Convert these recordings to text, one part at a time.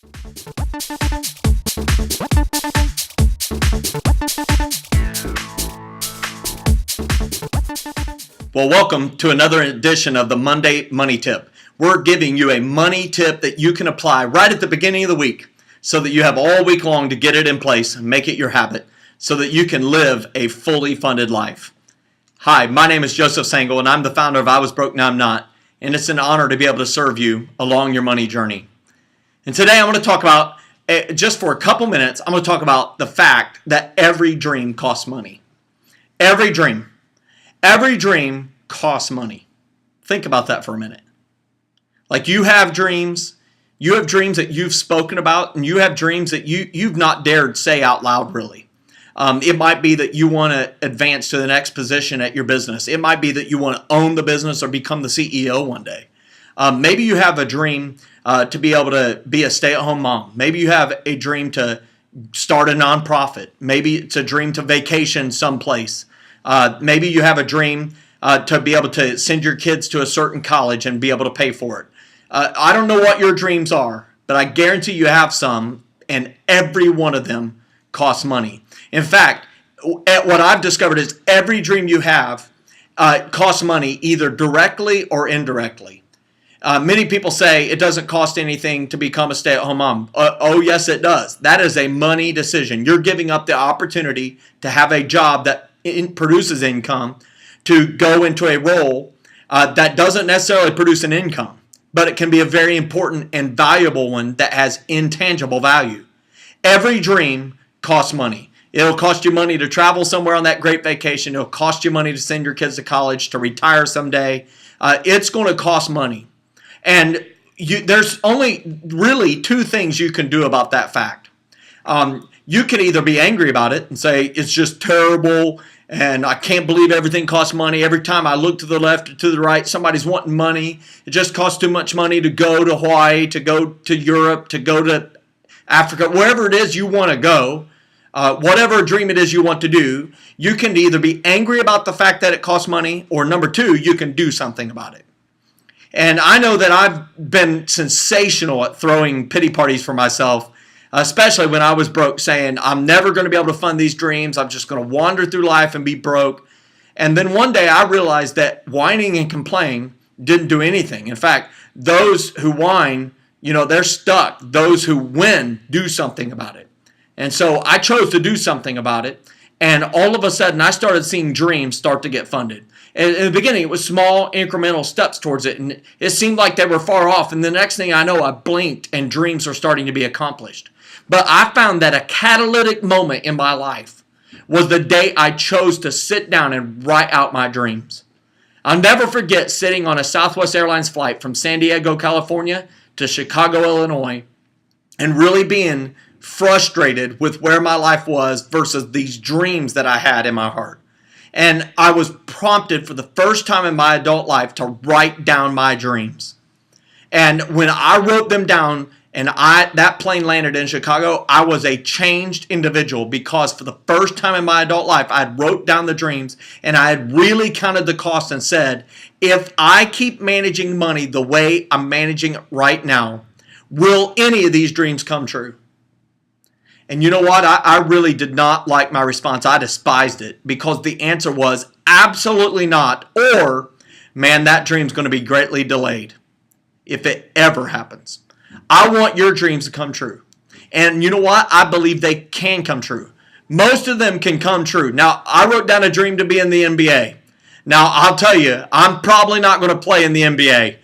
Well, welcome to another edition of the Monday Money Tip. We're giving you a money tip that you can apply right at the beginning of the week so that you have all week long to get it in place and make it your habit so that you can live a fully funded life. Hi, my name is Joseph Sangle and I'm the founder of I Was Broke Now I'm Not, and it's an honor to be able to serve you along your money journey. And today I'm going to talk about, just for a couple minutes, I'm going to talk about the fact that every dream costs money. Every dream costs money. Think about that for a minute. Like you have dreams that you've spoken about, and you have dreams that you've not dared say out loud really. It might be that you want to advance to the next position at your business. It might be that you want to own the business or become the CEO one day. Maybe you have a dream to be able to be a stay-at-home mom. Maybe you have a dream to start a nonprofit. Maybe it's a dream to vacation someplace. Maybe you have a dream to be able to send your kids to a certain college and be able to pay for it. I don't know what your dreams are, but I guarantee you have some, and every one of them costs money. In fact, what I've discovered is every dream you have costs money either directly or indirectly. Many people say it doesn't cost anything to become a stay-at-home mom. Oh, yes, it does. That is a money decision. You're giving up the opportunity to have a job that produces income to go into a role that doesn't necessarily produce an income, but it can be a very important and valuable one that has intangible value. Every dream costs money. It'll cost you money to travel somewhere on that great vacation. It'll cost you money to send your kids to college, to retire someday. It's going to cost money. And there's only really two things you can do about that fact. You can either be angry about it and say, it's just terrible, and I can't believe everything costs money. Every time I look to the left or to the right, somebody's wanting money. It just costs too much money to go to Hawaii, to go to Europe, to go to Africa, wherever it is you want to go. Whatever dream it is you want to do, you can either be angry about the fact that it costs money, or number two, you can do something about it. And I know that I've been sensational at throwing pity parties for myself, especially when I was broke, saying, I'm never going to be able to fund these dreams. I'm just going to wander through life and be broke. And then one day I realized that whining and complaining didn't do anything. In fact, those who whine, they're stuck. Those who win do something about it. And so I chose to do something about it. And all of a sudden, I started seeing dreams start to get funded. And in the beginning, it was small, incremental steps towards it. And it seemed like they were far off. And the next thing I know, I blinked and dreams are starting to be accomplished. But I found that a catalytic moment in my life was the day I chose to sit down and write out my dreams. I'll never forget sitting on a Southwest Airlines flight from San Diego, California to Chicago, Illinois, and really being frustrated with where my life was versus these dreams that I had in my heart. And I was prompted for the first time in my adult life to write down my dreams. And when I wrote them down and that plane landed in Chicago, I was a changed individual, because for the first time in my adult life, I had wrote down the dreams and I had really counted the cost and said, if I keep managing money the way I'm managing it right now, will any of these dreams come true? And you know what? I really did not like my response. I despised it, because the answer was absolutely not, or, man, that dream's going to be greatly delayed if it ever happens. I want your dreams to come true. And you know what? I believe they can come true. Most of them can come true. Now, I wrote down a dream to be in the NBA. Now, I'll tell you, I'm probably not going to play in the NBA.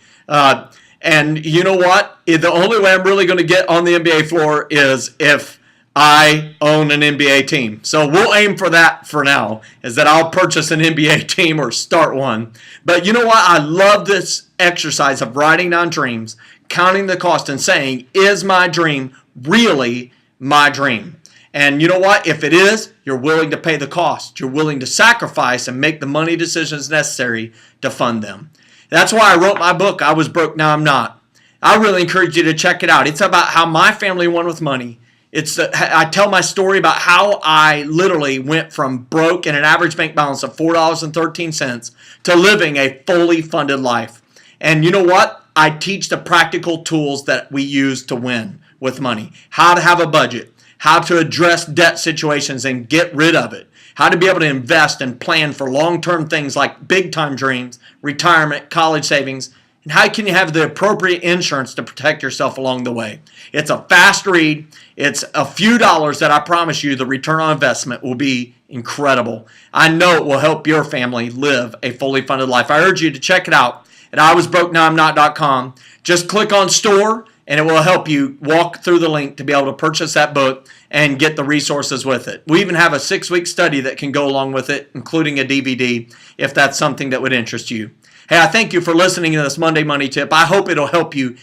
And you know what? The only way I'm really going to get on the NBA floor is if I own an NBA team. So we'll aim for that for now, is that I'll purchase an NBA team or start one. But you know what? I love this exercise of writing down dreams, counting the cost, and saying, is my dream really my dream? And you know what? If it is, you're willing to pay the cost. You're willing to sacrifice and make the money decisions necessary to fund them. That's why I wrote my book, I Was Broke Now I'm Not. I really encourage you to check it out. It's about how my family won with money. I tell my story about how I literally went from broke and an average bank balance of $4.13 to living a fully funded life. And you know what? I teach the practical tools that we use to win, with money, how to have a budget, how to address debt situations and get rid of it, how to be able to invest and plan for long-term things like big-time dreams, retirement, college savings, and how can you have the appropriate insurance to protect yourself along the way. It's a fast read. It's a few dollars that I promise you the return on investment will be incredible. I know it will help your family live a fully funded life. I urge you to check it out at iwasbrokenowimnot.com. Just click on store and it will help you walk through the link to be able to purchase that book and get the resources with it. We even have a 6-week study that can go along with it, including a DVD, if that's something that would interest you. Hey, I thank you for listening to this Monday Money Tip. I hope it'll help you,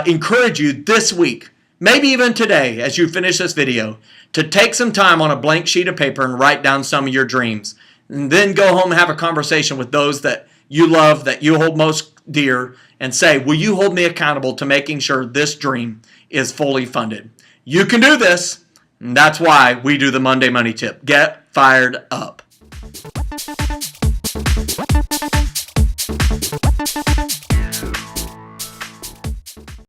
encourage you this week, maybe even today as you finish this video, to take some time on a blank sheet of paper and write down some of your dreams. And then go home and have a conversation with those that you love, that you hold most dear, and say, will you hold me accountable to making sure this dream is fully funded? You can do this, and that's why we do the Monday Money Tip. Get fired up.